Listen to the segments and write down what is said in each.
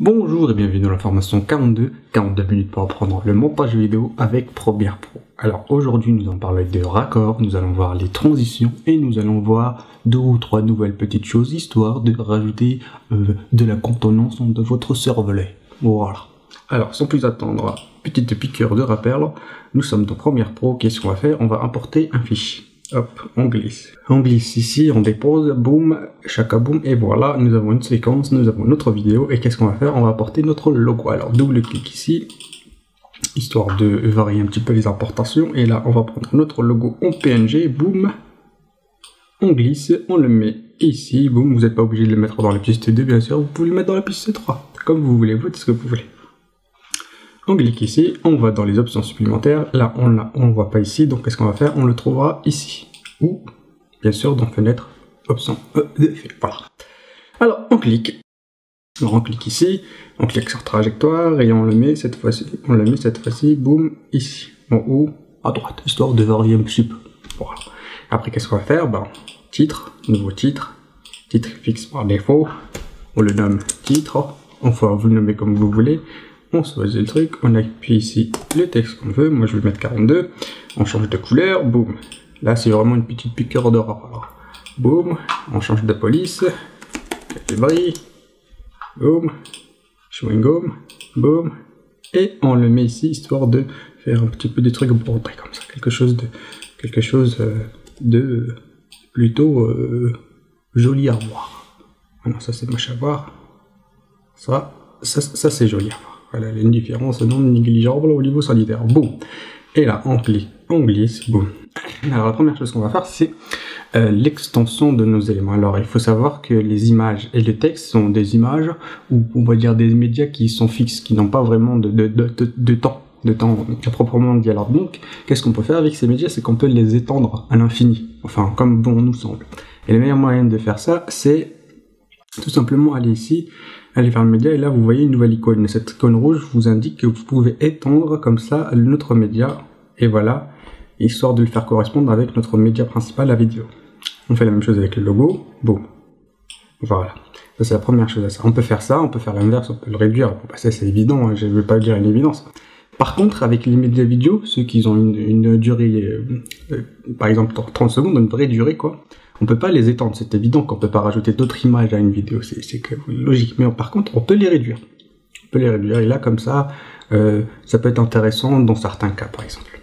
Bonjour et bienvenue dans la formation 42 minutes pour apprendre le montage vidéo avec Premiere Pro. Alors aujourd'hui nous allons parler de raccords, nous allons voir les transitions et nous allons voir 2 ou 3 nouvelles petites choses histoire de rajouter de la contenance de votre cervelet. Voilà. Alors sans plus attendre, petite piqûre de rappel, nous sommes dans Premiere Pro, qu'est-ce qu'on va faire? On va importer un fichier. Hop, on glisse. On glisse ici, on dépose, boum, chaka boum, et voilà, nous avons une séquence, nous avons notre vidéo, et qu'est-ce qu'on va faire? On va apporter notre logo. Alors, double-clic ici, histoire de varier un petit peu les importations, et là, on va prendre notre logo en PNG, boum, on glisse, on le met ici, boum, vous n'êtes pas obligé de le mettre dans la piste 2, bien sûr, vous pouvez le mettre dans la piste 3, comme vous voulez, vous faites ce que vous voulez. On clique ici, on va dans les options supplémentaires, là on ne voit pas ici, donc qu'est-ce qu'on va faire? On le trouvera ici, ou bien sûr dans fenêtre, option d'effet, voilà. Alors on clique ici, on clique sur trajectoire et on le met cette fois-ci, boum, ici, en haut, à droite, histoire de varier un petit peu, voilà. Après qu'est-ce qu'on va faire? Ben, titre, nouveau titre fixe par défaut, on le nomme titre, enfin vous le nommez comme vous voulez. On choisit le truc, on appuie ici le texte qu'on veut, moi je vais mettre 42, on change de couleur, boum, là c'est vraiment une petite piqûre de rapport, boum, on change de police, catégorie, boum, chewing gum, boum, et on le met ici histoire de faire un petit peu des trucs bordés comme ça, quelque chose de plutôt joli à voir. Voilà, ça c'est moche à voir, ça c'est joli à voir. Voilà, il y a une différence non négligeable au niveau sanitaire. Boum. Et là, on clique, on glisse, boum. Alors la première chose qu'on va faire, c'est l'extension de nos éléments. Alors il faut savoir que les images et le texte sont des images, ou on va dire des médias qui sont fixes, qui n'ont pas vraiment de temps à proprement dit. Alors donc, qu'est-ce qu'on peut faire avec ces médias? C'est qu'on peut les étendre à l'infini, enfin comme bon nous semble. Et le meilleur moyen de faire ça, c'est tout simplement aller ici, aller vers le média, et là vous voyez une nouvelle icône. Cette icône rouge vous indique que vous pouvez étendre comme ça notre média, et voilà, histoire de le faire correspondre avec notre média principal, la vidéo. On fait la même chose avec le logo, boum. Voilà, ça c'est la première chose à ça. On peut faire ça, on peut faire l'inverse, on peut le réduire, bon, bah, ça c'est évident, hein, je ne vais pas dire une évidence. Par contre, avec les médias vidéo, ceux qui ont une durée, par exemple 30 secondes, une vraie durée quoi, on peut pas les étendre, c'est évident qu'on peut pas rajouter d'autres images à une vidéo, c'est logique, mais par contre on peut les réduire. Et là comme ça, ça peut être intéressant dans certains cas par exemple.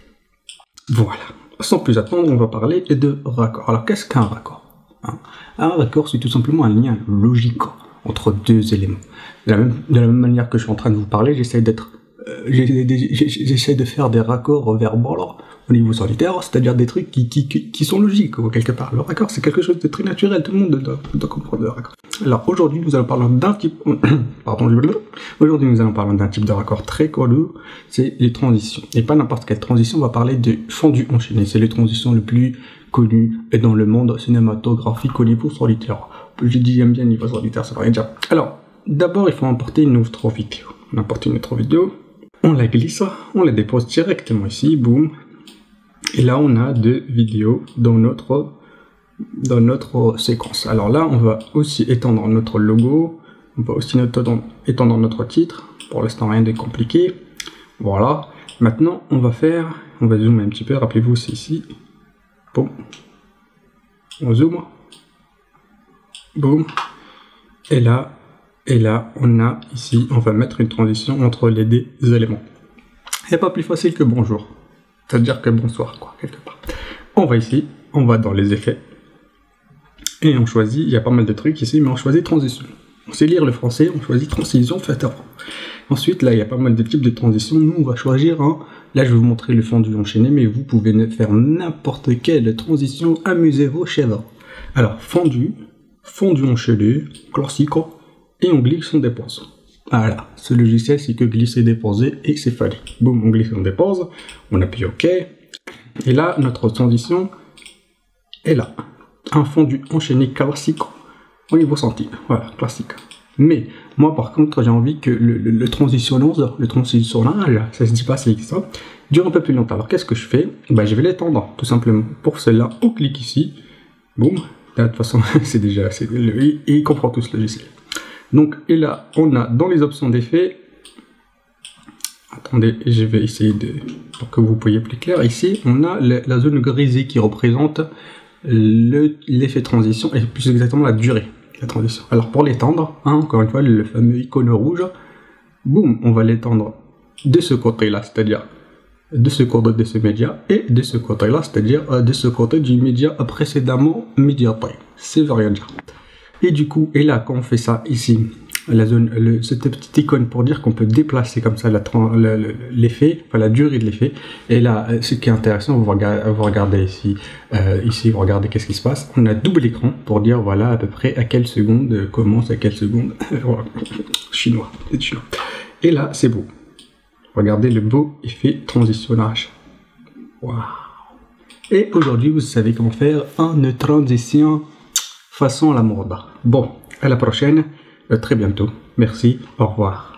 Voilà, sans plus attendre, on va parler de raccord. Alors qu'est-ce qu'un raccord? Un raccord c'est tout simplement un lien logique entre deux éléments. De la même manière que je suis en train de vous parler, j'essaie de faire des raccords verbaux au niveau solitaire, c'est-à-dire des trucs qui sont logiques quelque part. Le raccord c'est quelque chose de très naturel, tout le monde doit comprendre le raccord. Alors aujourd'hui nous allons parler d'un type de raccord très connu, c'est les transitions. Et pas n'importe quelle transition, on va parler de fondu enchaîné, c'est les transitions le plus connues dans le monde cinématographique au niveau solitaire. Je dis j'aime bien le niveau solitaire, ça va rien dire. Alors d'abord il faut importer une autre vidéo. On importe une autre vidéo, on la glisse, on la dépose directement ici, boum. Et là, on a 2 vidéos dans notre séquence. Alors là, on va aussi étendre notre logo, on va aussi étendre notre titre. Pour l'instant, rien de compliqué. Voilà. Maintenant, on va zoomer un petit peu. Rappelez-vous, c'est ici. Boum. On zoome. Boum. Et là, on a ici, on va mettre une transition entre les deux éléments. C'est pas plus facile que bonjour. C'est-à-dire que bonsoir, quoi, quelque part. On va ici, on va dans les effets. Et on choisit, il y a pas mal de trucs ici, mais on choisit transition. On sait lire le français, on choisit transition, faites avant. Ensuite, là, il y a pas mal de types de transitions. Nous, on va choisir un. Là, je vais vous montrer le fondu enchaîné, mais vous pouvez faire n'importe quelle transition. Amusez-vous, chèvre. Alors, fondu enchaîné, classique, et on glisse, on dépose. Voilà, ce logiciel c'est que glisser, déposer et c'est fait. Boum, on glisse, on dépose, on appuie OK. Et là, notre transition est là. Un fondu enchaîné classique au niveau centime. Voilà, classique. Mais moi par contre, j'ai envie que le transitionnage, ça se dit pas, c'est ça, dure un peu plus longtemps. Alors qu'est-ce que je fais? Bah, je vais l'étendre tout simplement. Pour cela, on clique ici. Boum. Là, de toute façon, il comprend tout ce logiciel. Donc, et là, on a dans les options d'effet, attendez, je vais essayer pour que vous voyez plus clair. Ici, on a la zone grisée qui représente l'effet transition et plus exactement la durée de la transition. Alors pour l'étendre, hein, encore une fois, le fameux icône rouge, boum, on va l'étendre de ce côté-là, c'est-à-dire de ce côté de ce média et de ce côté-là, c'est-à-dire de ce côté du média précédemment médiaté. C'est veut rien dire. Et du coup, et là, quand on fait ça ici, la zone, cette petite icône pour dire qu'on peut déplacer comme ça l'effet, enfin la durée de l'effet. Et là, ce qui est intéressant, vous regardez ici, vous regardez qu'est-ce qui se passe. On a double écran pour dire voilà à peu près à quelle seconde commence, à quelle seconde. Chinois, c'est chinois. Et là, c'est beau. Regardez le beau effet transitionnage. Waouh. Et aujourd'hui, vous savez comment faire une transition façon la mode. Bon, à la prochaine. Très bientôt. Merci. Au revoir.